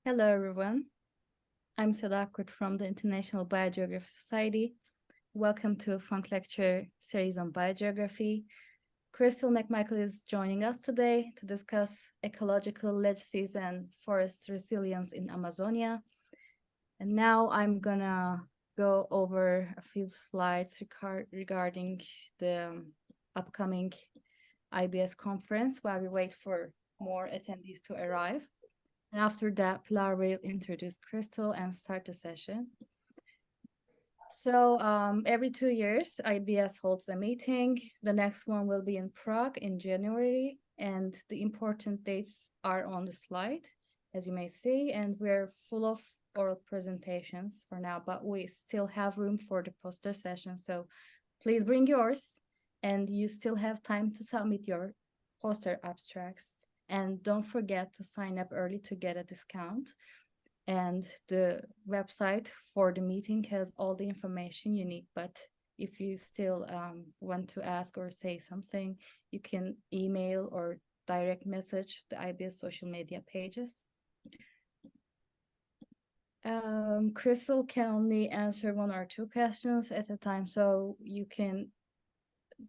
Hello, everyone. I'm Sadakut from the International Biogeography Society. Welcome to a fun lecture series on biogeography. Crystal McMichael is joining us today to discuss ecological legacies and forest resilience in Amazonia. And now I'm gonna go over a few slides regarding the upcoming IBS conference while we wait for more attendees to arrive. And after that, Pilar will introduce Crystal and start the session. So every 2 years, IBS holds a meeting. The next one will be in Prague in January, and the important dates are on the slide, as you may see, and we're full of oral presentations for now, but we still have room for the poster session, so please bring yours, and you still have time to submit your poster abstracts. And don't forget to sign up early to get a discount. And the website for the meeting has all the information you need. But if you still want to ask or say something, you can email or direct message the IBS social media pages. Crystal can only answer 1 or 2 questions at a time, so you can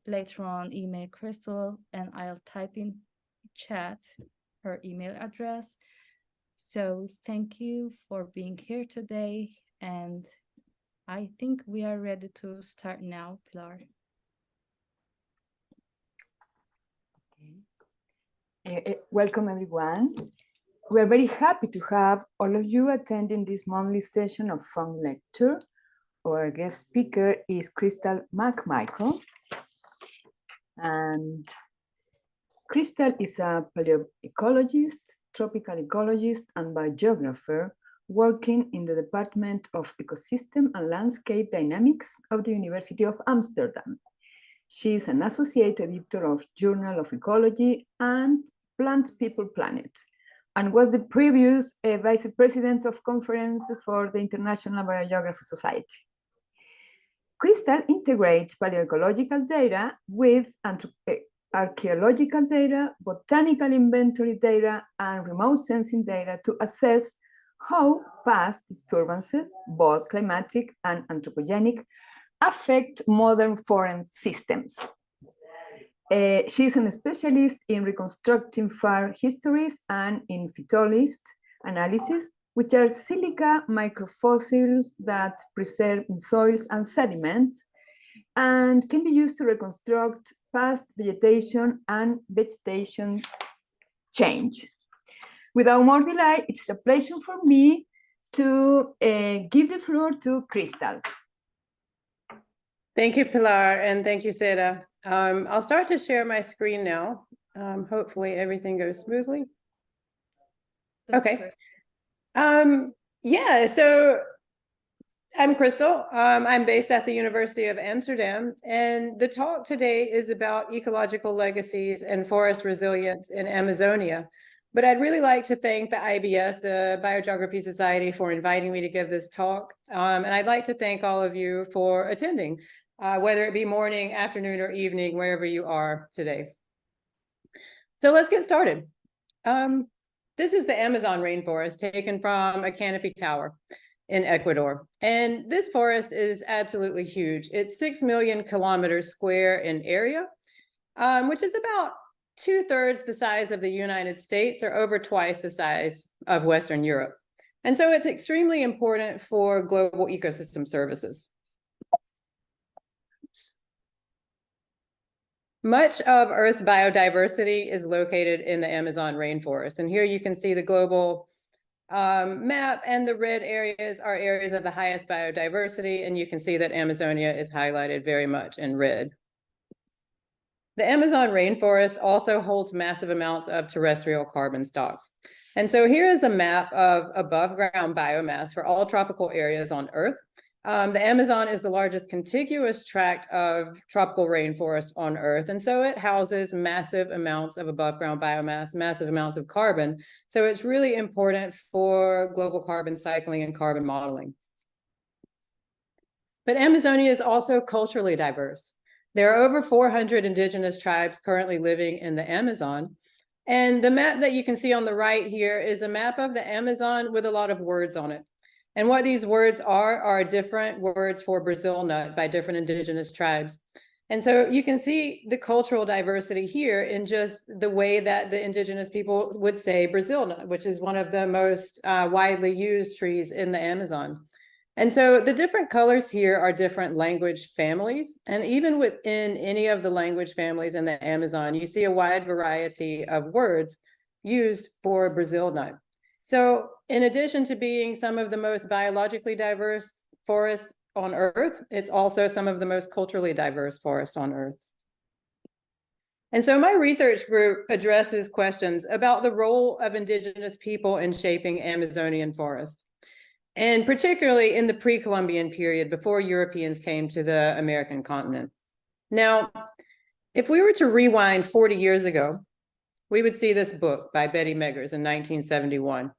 later on email Crystal and I'll type in chat her email address. So thank you for being here today, and I think we are ready to start now, Pilar. Welcome everyone. We are very happy to have all of you attending this monthly session of fun lecture. Our guest speaker is Crystal McMichael, and Crystal is a paleoecologist, tropical ecologist, and biogeographer working in the Department of Ecosystem and Landscape Dynamics of the University of Amsterdam. She is an associate editor of Journal of Ecology and Plant People Planet, and was the previous vice president of conferences for the International Biogeography Society. Crystal integrates paleoecological data with archaeological data, botanical inventory data, and remote sensing data to assess how past disturbances, both climatic and anthropogenic, affect modern forest systems. She is a specialist in reconstructing FTIR histories and in phytolith analysis, which are silica microfossils that preserve in soils and sediments and can be used to reconstruct past vegetation and vegetation change. Without more delay, it's a pleasure for me to give the floor to Crystal. Thank you, Pilar, and thank you, Seda. I'll start to share my screen now. Hopefully everything goes smoothly. Okay. Yeah, so I'm Crystal. I'm based at the University of Amsterdam, and the talk today is about ecological legacies and forest resilience in Amazonia. But I'd really like to thank the IBS, the Biogeography Society, for inviting me to give this talk. And I'd like to thank all of you for attending, whether it be morning, afternoon, or evening, wherever you are today. So let's get started. This is the Amazon rainforest taken from a canopy tower in Ecuador. And this forest is absolutely huge. It's 6 million kilometers square in area, which is about 2/3 the size of the United States, or over twice the size of Western Europe. And so it's extremely important for global ecosystem services. Much of Earth's biodiversity is located in the Amazon rainforest. And here you can see the global map, and the red areas are areas of the highest biodiversity. And you can see that Amazonia is highlighted very much in red. The Amazon rainforest also holds massive amounts of terrestrial carbon stocks. And so here is a map of above ground biomass for all tropical areas on Earth. The Amazon is the largest contiguous tract of tropical rainforest on Earth. And so it houses massive amounts of above ground biomass, massive amounts of carbon. So it's really important for global carbon cycling and carbon modeling. But Amazonia is also culturally diverse. There are over 400 indigenous tribes currently living in the Amazon. And the map that you can see on the right here is a map of the Amazon with a lot of words on it. And what these words are different words for Brazil nut by different indigenous tribes. And so you can see the cultural diversity here in just the way that the indigenous people would say Brazil nut, which is one of the most widely used trees in the Amazon. And so the different colors here are different language families. And even within any of the language families in the Amazon, you see a wide variety of words used for Brazil nut. So in addition to being some of the most biologically diverse forests on Earth, it's also some of the most culturally diverse forests on Earth. And so my research group addresses questions about the role of indigenous people in shaping Amazonian forests, and particularly in the pre-Columbian period before Europeans came to the American continent. Now, if we were to rewind 40 years ago, we would see this book by Betty Meggers in 1971,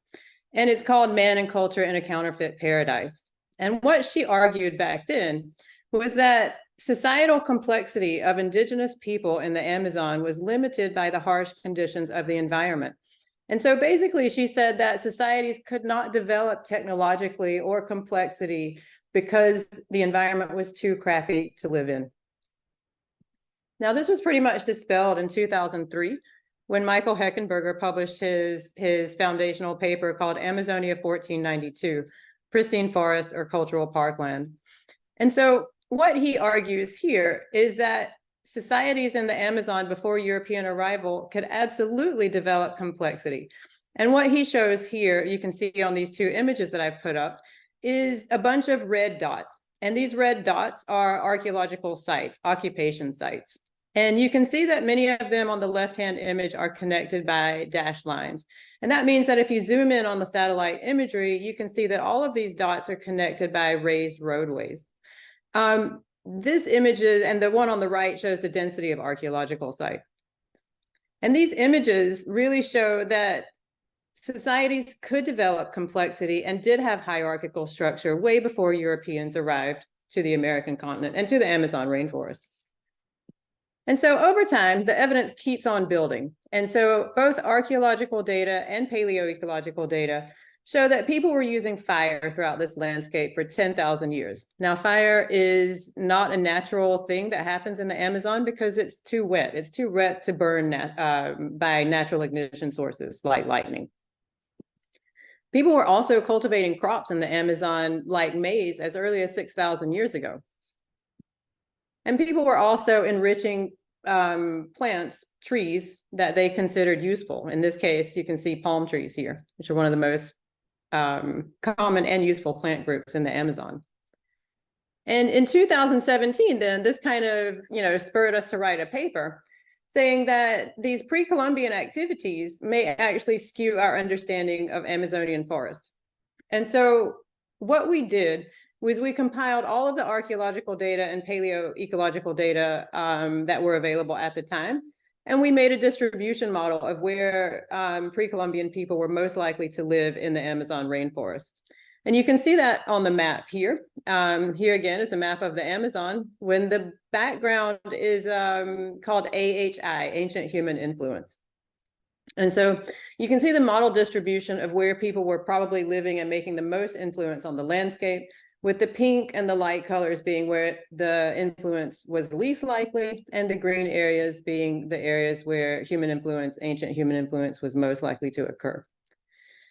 and it's called Man and Culture in a Counterfeit Paradise. And what she argued back then was that societal complexity of indigenous people in the Amazon was limited by the harsh conditions of the environment. And so basically she said that societies could not develop technologically or complexity because the environment was too crappy to live in. Now, this was pretty much dispelled in 2003 when Michael Heckenberger published his foundational paper called Amazonia 1492, Pristine Forest or Cultural Parkland. And so what he argues here is that societies in the Amazon before European arrival could absolutely develop complexity. And what he shows here, you can see on these two images that I've put up, is a bunch of red dots. And these red dots are archaeological sites, occupation sites. And you can see that many of them on the left-hand image are connected by dashed lines. And that means that if you zoom in on the satellite imagery, you can see that all of these dots are connected by raised roadways. This image is, and the one on the right shows the density of archaeological sites. And these images really show that societies could develop complexity and did have hierarchical structure way before Europeans arrived to the American continent and to the Amazon rainforest. And so over time, the evidence keeps on building. And so both archaeological data and paleoecological data show that people were using fire throughout this landscape for 10,000 years. Now, fire is not a natural thing that happens in the Amazon because it's too wet. It's too wet to burn by natural ignition sources like lightning. People were also cultivating crops in the Amazon like maize as early as 6,000 years ago. And people were also enriching plants, trees that they considered useful. In this case, you can see palm trees here, which are one of the most common and useful plant groups in the Amazon. And in 2017, then this kind of, spurred us to write a paper saying that these pre-Columbian activities may actually skew our understanding of Amazonian forests. And so what we did was we compiled all of the archaeological data and paleoecological data that were available at the time. And we made a distribution model of where pre-Columbian people were most likely to live in the Amazon rainforest. And you can see that on the map here. Here again is a map of the Amazon when the background is called AHI, Ancient Human Influence. And so you can see the model distribution of where people were probably living and making the most influence on the landscape, with the pink and the light colors being where the influence was least likely, and the green areas being the areas where ancient human influence was most likely to occur.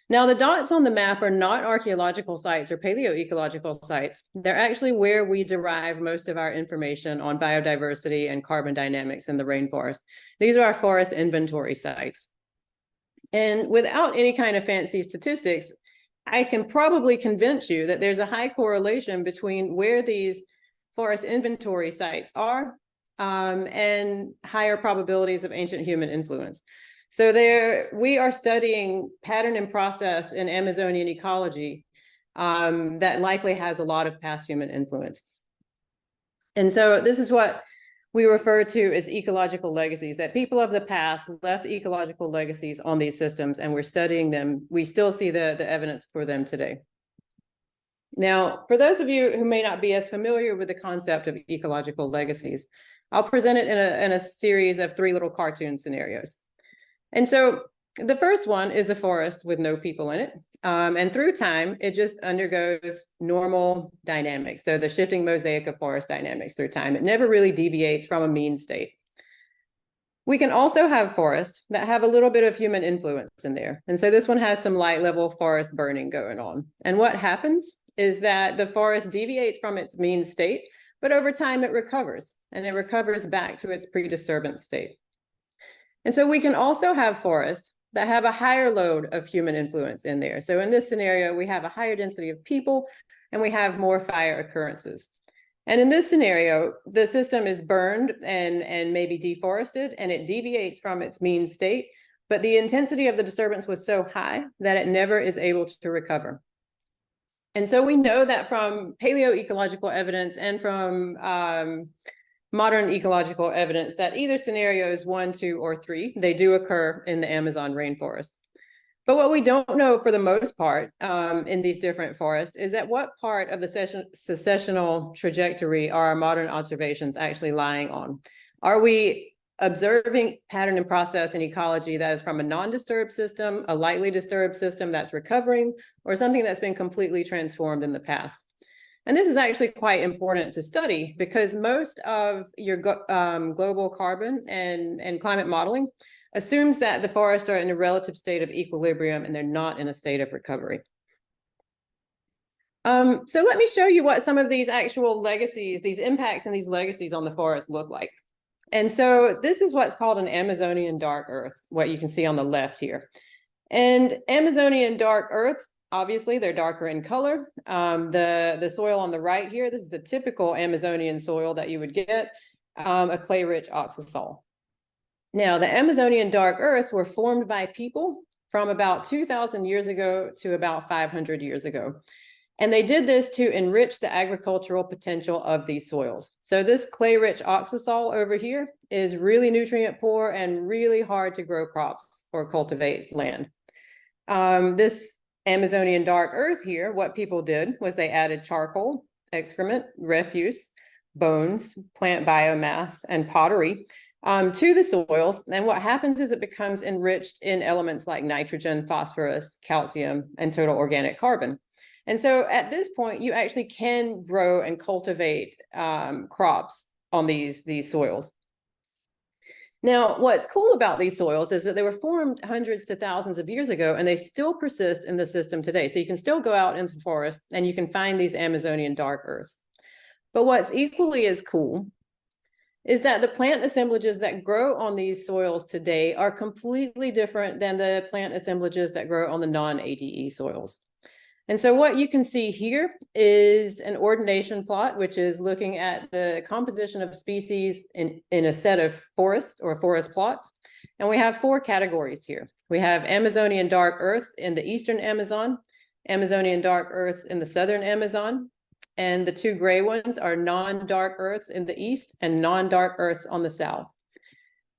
Now, the dots on the map are not archaeological sites or paleoecological sites. They're actually where we derive most of our information on biodiversity and carbon dynamics in the rainforest. These are our forest inventory sites. And without any kind of fancy statistics, I can probably convince you that there's a high correlation between where these forest inventory sites are and higher probabilities of ancient human influence. So we are studying pattern and process in Amazonian ecology that likely has a lot of past human influence. And so this is what we refer to as ecological legacies, that people of the past left ecological legacies on these systems, and we're studying them. We still see the evidence for them today. Now, for those of you who may not be as familiar with the concept of ecological legacies, I'll present it in a series of 3 little cartoon scenarios. And so the first one is a forest with no people in it. And through time, it just undergoes normal dynamics. So the shifting mosaic of forest dynamics through time, it never really deviates from a mean state. We can also have forests that have a little bit of human influence in there. And so this one has some light level forest burning going on. And what happens is that the forest deviates from its mean state, but over time it recovers, and it recovers back to its pre-disturbance state. And so we can also have forests that have a higher load of human influence in there. So in this scenario, we have a higher density of people and we have more fire occurrences. And in this scenario, the system is burned and maybe deforested, and it deviates from its mean state, but the intensity of the disturbance was so high that it never is able to recover. And so we know that from paleoecological evidence and from modern ecological evidence that either scenarios 1, 2, or 3, they do occur in the Amazon rainforest. But what we don't know for the most part in these different forests is at what part of the successional trajectory are our modern observations actually lying on? Are we observing pattern and process in ecology that is from a non-disturbed system, a lightly disturbed system that's recovering, or something that's been completely transformed in the past? And this is actually quite important to study because most of your global carbon and climate modeling assumes that the forests are in a relative state of equilibrium and they're not in a state of recovery. So let me show you what some of these actual legacies, these impacts and these legacies on the forest look like. And so this is what's called an Amazonian dark earth, what you can see on the left here. And Amazonian dark earths, obviously, they're darker in color. The soil on the right here, this is a typical Amazonian soil that you would get, a clay-rich oxisol. Now, the Amazonian dark earths were formed by people from about 2,000 years ago to about 500 years ago. And they did this to enrich the agricultural potential of these soils. So this clay-rich oxisol over here is really nutrient poor and really hard to grow crops or cultivate land. This Amazonian dark earth here, what people did was they added charcoal, excrement, refuse, bones, plant biomass, and pottery to the soils. And what happens is it becomes enriched in elements like nitrogen, phosphorus, calcium, and total organic carbon. And so at this point, you actually can grow and cultivate crops on these soils. Now, what's cool about these soils is that they were formed hundreds to thousands of years ago, and they still persist in the system today. So you can still go out into the forest and you can find these Amazonian dark earths. But what's equally as cool is that the plant assemblages that grow on these soils today are completely different than the plant assemblages that grow on the non-ADE soils. And so what you can see here is an ordination plot, which is looking at the composition of species in a set of forest or forest plots. And we have 4 categories here. We have Amazonian dark earth in the eastern Amazon, Amazonian dark earths in the southern Amazon, and the 2 gray ones are non-dark earths in the east and non-dark earths on the south.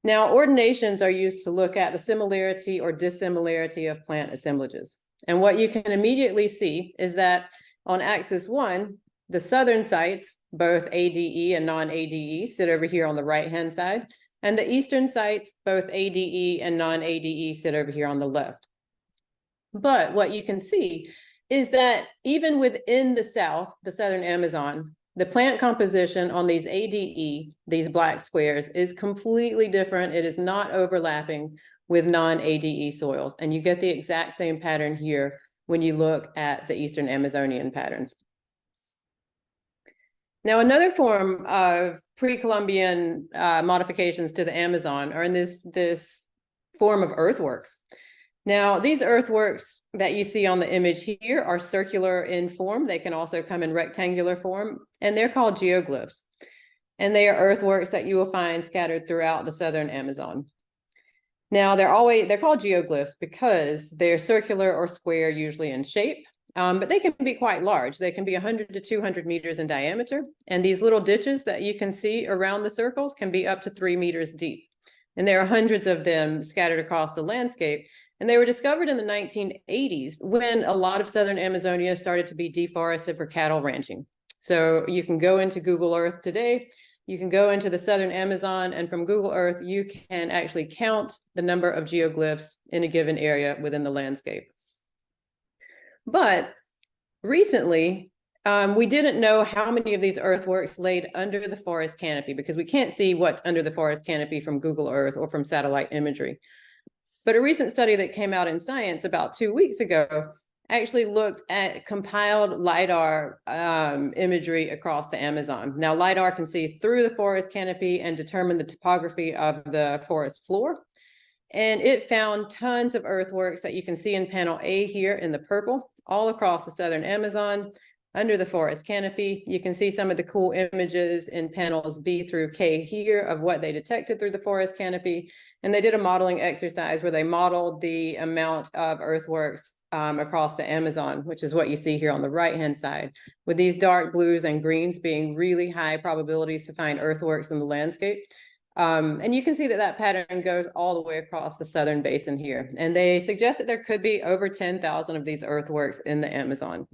Now, ordinations are used to look at the similarity or dissimilarity of plant assemblages. And what you can immediately see is that on axis 1, the southern sites, both ADE and non-ADE, sit over here on the right-hand side, and the eastern sites, both ADE and non-ADE, sit over here on the left. But what you can see is that even within the south, the southern Amazon, the plant composition on these ADE, these black squares, is completely different. It is not overlapping with non-ADE soils. And you get the exact same pattern here when you look at the Eastern Amazonian patterns. Now, another form of pre-Columbian modifications to the Amazon are in this form of earthworks. Now, these earthworks that you see on the image here are circular in form. They can also come in rectangular form, and they're called geoglyphs. And they are earthworks that you will find scattered throughout the southern Amazon. Now, they're called geoglyphs because they're circular or square, usually in shape, but they can be quite large. They can be 100 to 200 meters in diameter. And these little ditches that you can see around the circles can be up to 3 meters deep. And there are hundreds of them scattered across the landscape. And they were discovered in the 1980s when a lot of southern Amazonia started to be deforested for cattle ranching. So you can go into Google Earth today You can go into the southern Amazon, and from Google Earth, you can actually count the number of geoglyphs in a given area within the landscape. But recently, we didn't know how many of these earthworks laid under the forest canopy, because we can't see what's under the forest canopy from Google Earth or from satellite imagery. But a recent study that came out in Science about 2 weeks ago actually looked at compiled LiDAR imagery across the Amazon. Now, LiDAR can see through the forest canopy and determine the topography of the forest floor. And it found tons of earthworks that you can see in panel A here in the purple, all across the southern Amazon, under the forest canopy. You can see some of the cool images in panels B through K here of what they detected through the forest canopy. And they did a modeling exercise where they modeled the amount of earthworks across the Amazon, which is what you see here on the right-hand side, with these dark blues and greens being really high probabilities to find earthworks in the landscape. And you can see that that pattern goes all the way across the southern basin here. And they suggest that there could be over 10,000 of these earthworks in the Amazon.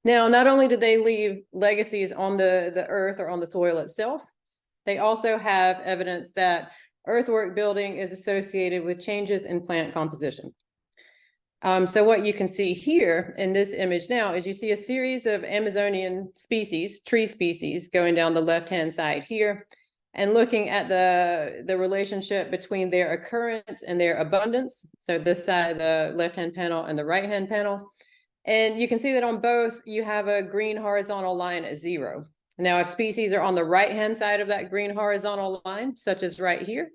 Now, not only did they leave legacies on the earth or on the soil itself, they also have evidence that earthwork building is associated with changes in plant composition. So what you can see here in this image now is you see a series of Amazonian species, tree species, going down the left-hand side here, and looking at the relationship between their occurrence and their abundance. So this side, the left-hand panel and the right-hand panel. And you can see that on both, you have a green horizontal line at 0. Now, if species are on the right-hand side of that green horizontal line, such as right here,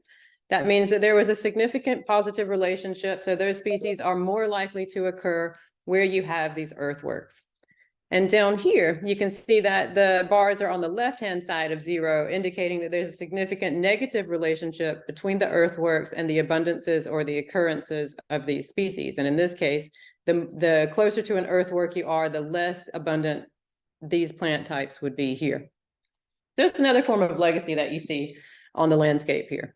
that means that there was a significant positive relationship. So those species are more likely to occur where you have these earthworks. And down here, you can see that the bars are on the left-hand side of 0, indicating that there's a significant negative relationship between the earthworks and the abundances or the occurrences of these species. And in this case, the closer to an earthwork you are, the less abundant these plant types would be here. There's another form of legacy that you see on the landscape here.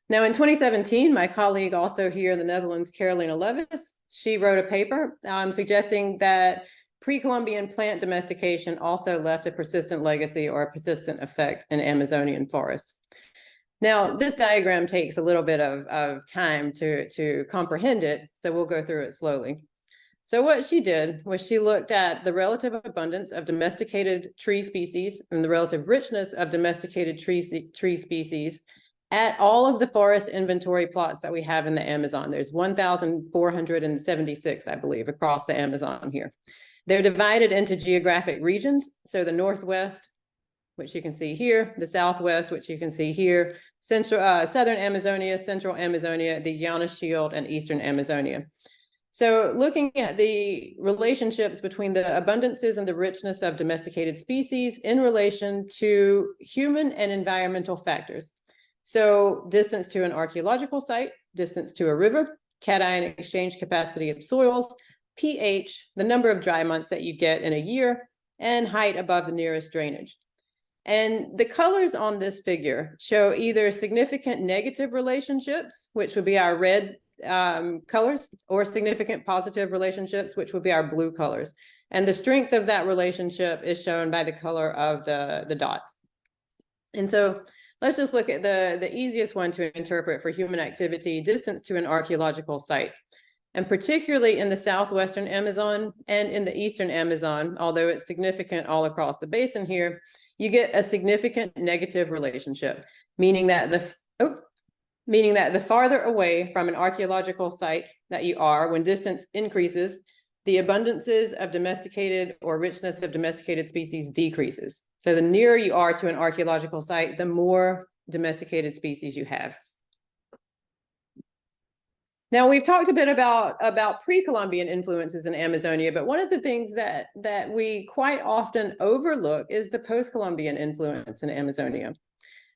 Now, in 2017, my colleague also here in the Netherlands, Carolina Levis, she wrote a paper suggesting that pre-Columbian plant domestication also left a persistent legacy or a persistent effect in Amazonian forests. Now, this diagram takes a little bit of time to comprehend it, so we'll go through it slowly. So what she did was she looked at the relative abundance of domesticated tree species and the relative richness of domesticated tree species at all of the forest inventory plots that we have in the Amazon. There's 1,476, I believe, across the Amazon here. They're divided into geographic regions. So the Northwest, which you can see here, the Southwest, which you can see here, Southern Amazonia, Central Amazonia, the Llanos Shield, and Eastern Amazonia. So looking at the relationships between the abundances and the richness of domesticated species in relation to human and environmental factors. So distance to an archaeological site, distance to a river, cation exchange capacity of soils, pH, the number of dry months that you get in a year, and height above the nearest drainage. And the colors on this figure show either significant negative relationships, which would be our red colors, or significant positive relationships, which would be our blue colors. And the strength of that relationship is shown by the color of the dots. And so let's just look at the easiest one to interpret for human activity, distance to an archaeological site. And particularly in the southwestern Amazon and in the eastern Amazon, although it's significant all across the basin here, you get a significant negative relationship, meaning that the farther away from an archaeological site that you are, when distance increases, the abundances of domesticated or richness of domesticated species decreases. So the nearer you are to an archaeological site, the more domesticated species you have. Now, we've talked a bit about pre-Columbian influences in Amazonia, but one of the things that we quite often overlook is the post-Columbian influence in Amazonia.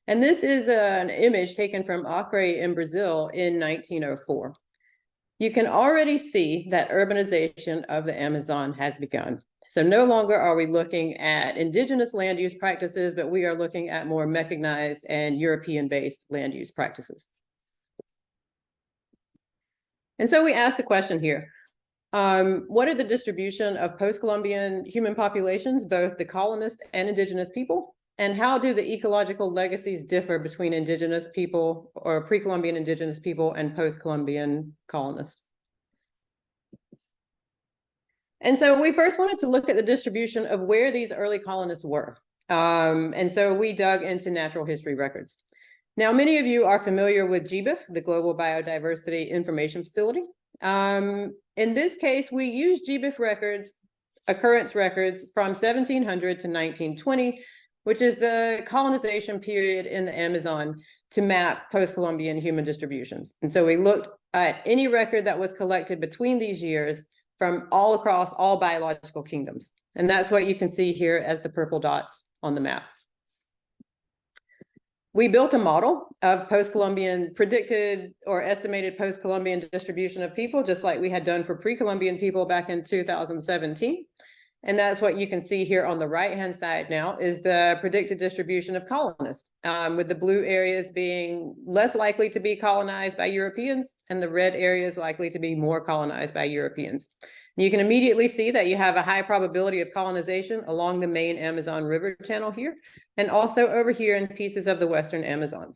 And this is an image taken from Acre in Brazil in 1904. You can already see that urbanization of the Amazon has begun. So no longer are we looking at indigenous land use practices, but we are looking at more mechanized and European-based land use practices. And so we asked the question here, What are the distribution of post-Columbian human populations, both the colonist and indigenous people? And how do the ecological legacies differ between indigenous people or pre-Columbian indigenous people and post-Columbian colonists? And so we first wanted to look at the distribution of where these early colonists were. And so we dug into natural history records. Now, many of you are familiar with GBIF, the Global Biodiversity Information Facility. In this case, we use GBIF records, occurrence records from 1700 to 1920, which is the colonization period in the Amazon, to map post-Columbian human distributions. And so we looked at any record that was collected between these years from all across all biological kingdoms. And that's what you can see here as the purple dots on the map. We built a model of post-Columbian predicted or estimated post-Columbian distribution of people, just like we had done for pre-Columbian people back in 2017. And that's what you can see here on the right-hand side now is the predicted distribution of colonists, with the blue areas being less likely to be colonized by Europeans and the red areas likely to be more colonized by Europeans. You can immediately see that you have a high probability of colonization along the main Amazon River channel here, and also over here in pieces of the Western Amazon.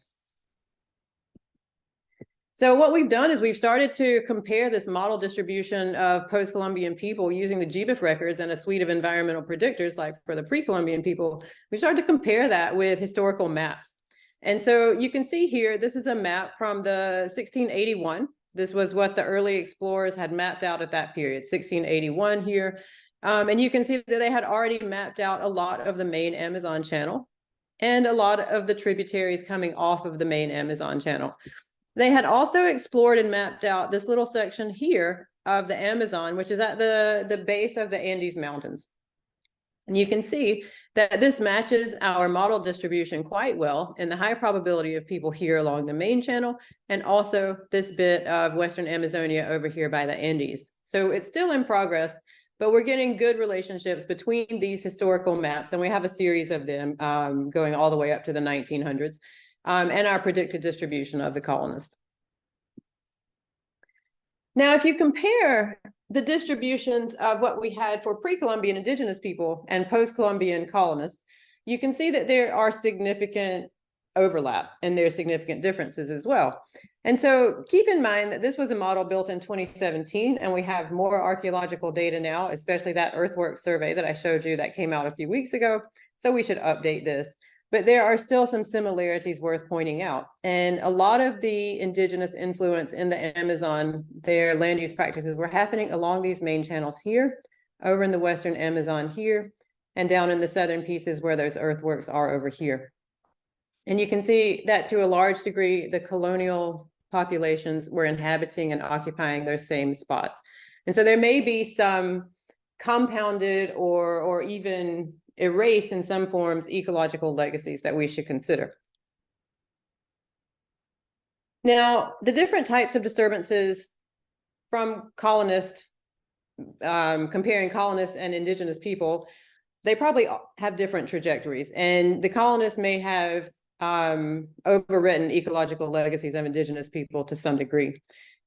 So what we've done is we've started to compare this model distribution of post-Columbian people using the GBIF records and a suite of environmental predictors like for the pre-Columbian people. We started to compare that with historical maps. And so you can see here, this is a map from the 1681. This was what the early explorers had mapped out at that period, 1681 here. And you can see that they had already mapped out a lot of the main Amazon channel and a lot of the tributaries coming off of the main Amazon channel. They had also explored and mapped out this little section here of the Amazon, which is at the base of the Andes Mountains. And you can see that this matches our model distribution quite well in the high probability of people here along the main channel, and also this bit of Western Amazonia over here by the Andes. So it's still in progress, but we're getting good relationships between these historical maps, and we have a series of them going all the way up to the 1900s. And our predicted distribution of the colonists. Now, if you compare the distributions of what we had for pre-Columbian indigenous people and post-Columbian colonists, you can see that there are significant overlap and there are significant differences as well. And so keep in mind that this was a model built in 2017, and we have more archaeological data now, especially that earthwork survey that I showed you that came out a few weeks ago. So we should update this. But there are still some similarities worth pointing out. And a lot of the indigenous influence in the Amazon, their land use practices were happening along these main channels here, over in the Western Amazon here, and down in the southern pieces where those earthworks are over here. And you can see that to a large degree, the colonial populations were inhabiting and occupying those same spots. And so there may be some compounded or even erase in some forms ecological legacies that we should consider. Now, the different types of disturbances from colonists, comparing colonists and indigenous people, they probably have different trajectories, and the colonists may have overwritten ecological legacies of indigenous people to some degree,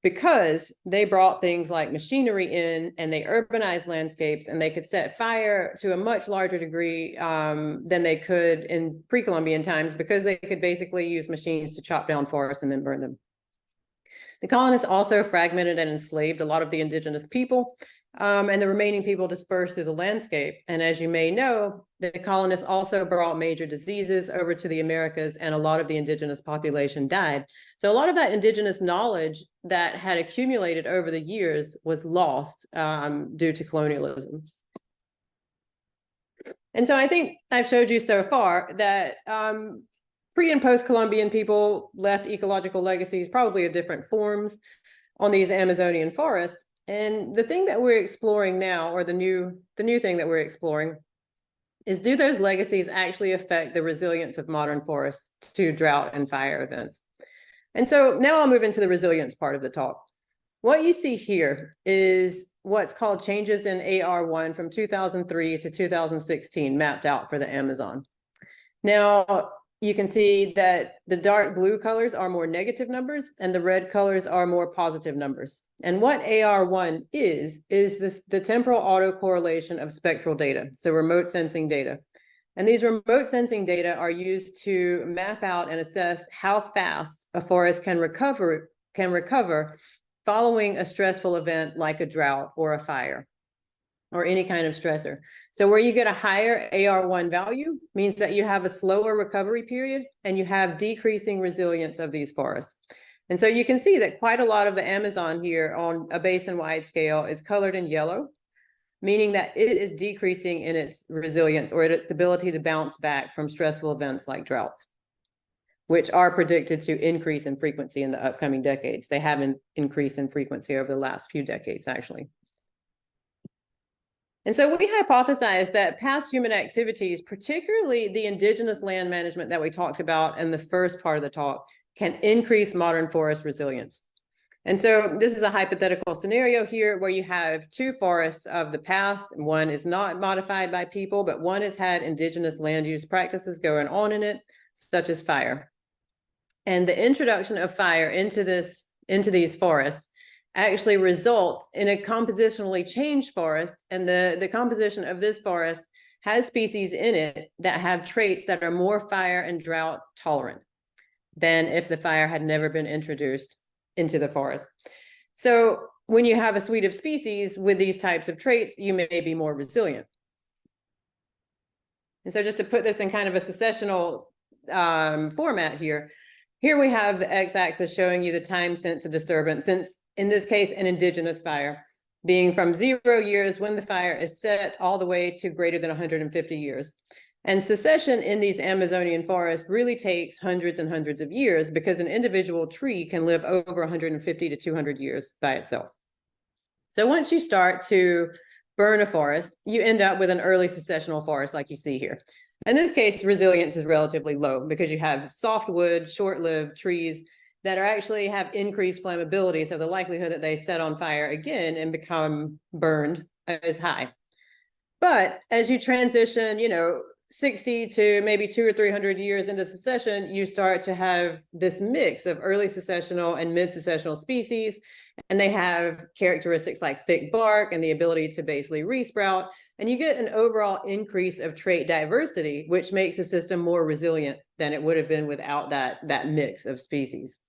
because they brought things like machinery in and they urbanized landscapes, and they could set fire to a much larger degree than they could in pre-Columbian times, because they could basically use machines to chop down forests and then burn them. The colonists also fragmented and enslaved a lot of the indigenous people, and the remaining people dispersed through the landscape. And as you may know, the colonists also brought major diseases over to the Americas, and a lot of the indigenous population died. So a lot of that indigenous knowledge that had accumulated over the years was lost due to colonialism. And so I think I've showed you so far that pre- and post-Columbian people left ecological legacies, probably of different forms, on these Amazonian forests. And the thing that we're exploring now, or the new thing that we're exploring, is do those legacies actually affect the resilience of modern forests to drought and fire events? And so now I'll move into the resilience part of the talk. What you see here is what's called changes in AR1 from 2003 to 2016 mapped out for the Amazon. Now, you can see that the dark blue colors are more negative numbers and the red colors are more positive numbers. And what AR1 is the temporal autocorrelation of spectral data, so remote sensing data. And these remote sensing data are used to map out and assess how fast a forest can recover following a stressful event like a drought or a fire or any kind of stressor. So where you get a higher AR1 value means that you have a slower recovery period and you have decreasing resilience of these forests. And so you can see that quite a lot of the Amazon here on a basin-wide scale is colored in yellow, meaning that it is decreasing in its resilience or its ability to bounce back from stressful events like droughts, which are predicted to increase in frequency in the upcoming decades. They haven't increased in frequency over the last few decades, actually. And so we hypothesized that past human activities, particularly the indigenous land management that we talked about in the first part of the talk, can increase modern forest resilience. And so this is a hypothetical scenario here where you have two forests of the past. One is not modified by people, but one has had indigenous land use practices going on in it, such as fire. And the introduction of fire into these forests actually results in a compositionally changed forest. And the composition of this forest has species in it that have traits that are more fire and drought tolerant than if the fire had never been introduced into the forest. So when you have a suite of species with these types of traits, you may be more resilient. And so just to put this in kind of a successional format here we have the x-axis showing you the time sense of disturbance, since in this case, an indigenous fire, being from 0 years when the fire is set all the way to greater than 150 years. And succession in these Amazonian forests really takes hundreds and hundreds of years because an individual tree can live over 150 to 200 years by itself. So once you start to burn a forest, you end up with an early successional forest like you see here. In this case, resilience is relatively low because you have softwood, short-lived trees that are actually have increased flammability. So the likelihood that they set on fire again and become burned is high. But as you transition, 60 to maybe 200 or 300 years into succession, you start to have this mix of early successional and mid-successional species, and they have characteristics like thick bark and the ability to basically resprout, and you get an overall increase of trait diversity, which makes the system more resilient than it would have been without that mix of species.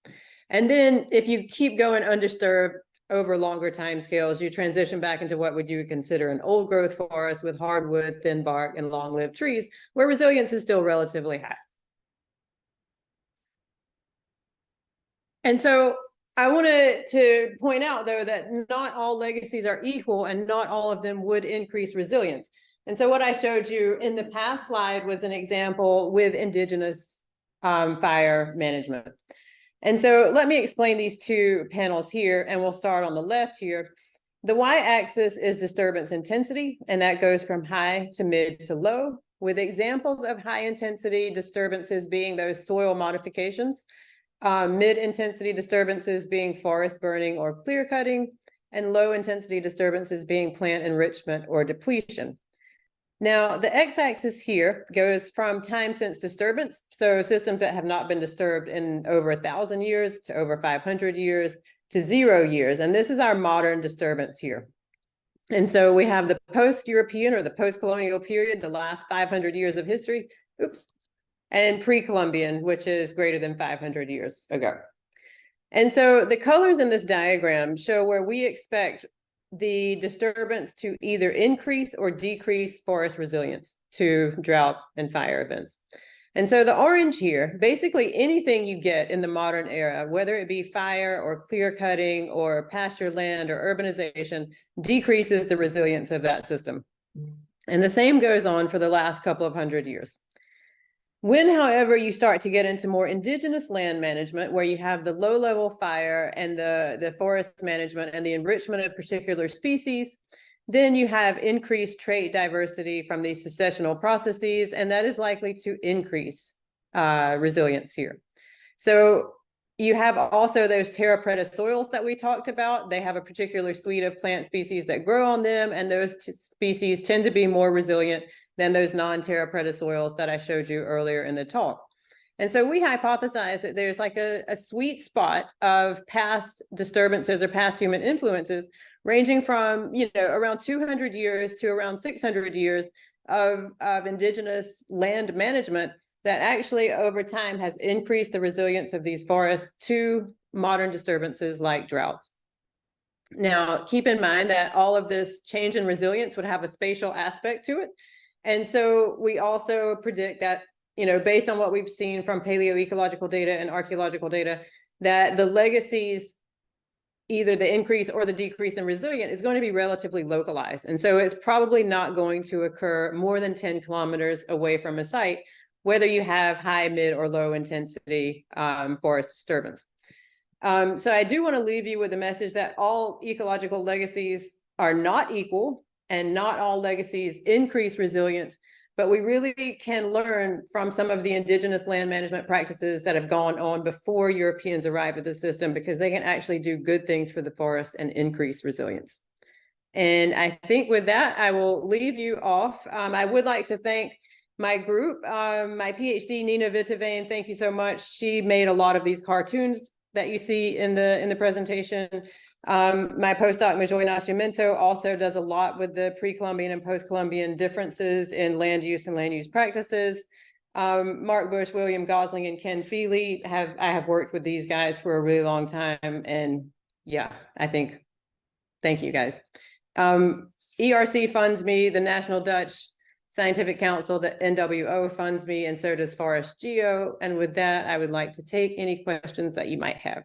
And then if you keep going undisturbed over longer time scales, you transition back into what would you consider an old growth forest with hardwood, thin bark, and long-lived trees, where resilience is still relatively high. And so I wanted to point out, though, that not all legacies are equal and not all of them would increase resilience. And so what I showed you in the past slide was an example with indigenous fire management. And so let me explain these two panels here, and we'll start on the left here. The y-axis is disturbance intensity, and that goes from high to mid to low, with examples of high intensity disturbances being those soil modifications, mid-intensity disturbances being forest burning or clear cutting, and low-intensity disturbances being plant enrichment or depletion. Now, the x-axis here goes from time since disturbance, so systems that have not been disturbed in over 1,000 years to over 500 years to 0 years, and this is our modern disturbance here. And so we have the post-European or the post-colonial period, the last 500 years of history, and pre-Columbian, which is greater than 500 years ago. And so the colors in this diagram show where we expect the disturbance to either increase or decrease forest resilience to drought and fire events. And so the orange here, basically anything you get in the modern era, whether it be fire or clear cutting or pasture land or urbanization, decreases the resilience of that system. And the same goes on for the last couple of hundred years. When, however, you start to get into more indigenous land management, where you have the low-level fire and the forest management and the enrichment of particular species, then you have increased trait diversity from these successional processes, and that is likely to increase resilience here. So you have also those terra preta soils that we talked about. They have a particular suite of plant species that grow on them, and those species tend to be more resilient than those non-terra preta soils that I showed you earlier in the talk. And so we hypothesize that there's like a sweet spot of past disturbances or past human influences ranging from, around 200 years to around 600 years of indigenous land management that actually over time has increased the resilience of these forests to modern disturbances like droughts. Now, keep in mind that all of this change in resilience would have a spatial aspect to it. And so we also predict that, based on what we've seen from paleoecological data and archaeological data, that the legacies, either the increase or the decrease in resilience, is going to be relatively localized. And so it's probably not going to occur more than 10 kilometers away from a site, whether you have high, mid, or low intensity forest disturbance. So I do want to leave you with a message that all ecological legacies are not equal, and not all legacies increase resilience, but we really can learn from some of the indigenous land management practices that have gone on before Europeans arrived at the system, because they can actually do good things for the forest and increase resilience. And I think with that, I will leave you off. I would like to thank my group, my PhD, Nina Witteveen. Thank you so much. She made a lot of these cartoons that you see in the presentation. My postdoc, Majoy Nascimento, also does a lot with the pre-Columbian and post-Columbian differences in land use and land use practices. Mark Bush, William Gosling, and Ken Feely I have worked with these guys for a really long time. And yeah, thank you guys. ERC funds me, the National Dutch Scientific Council, the NWO funds me, and so does Forest Geo. And with that, I would like to take any questions that you might have.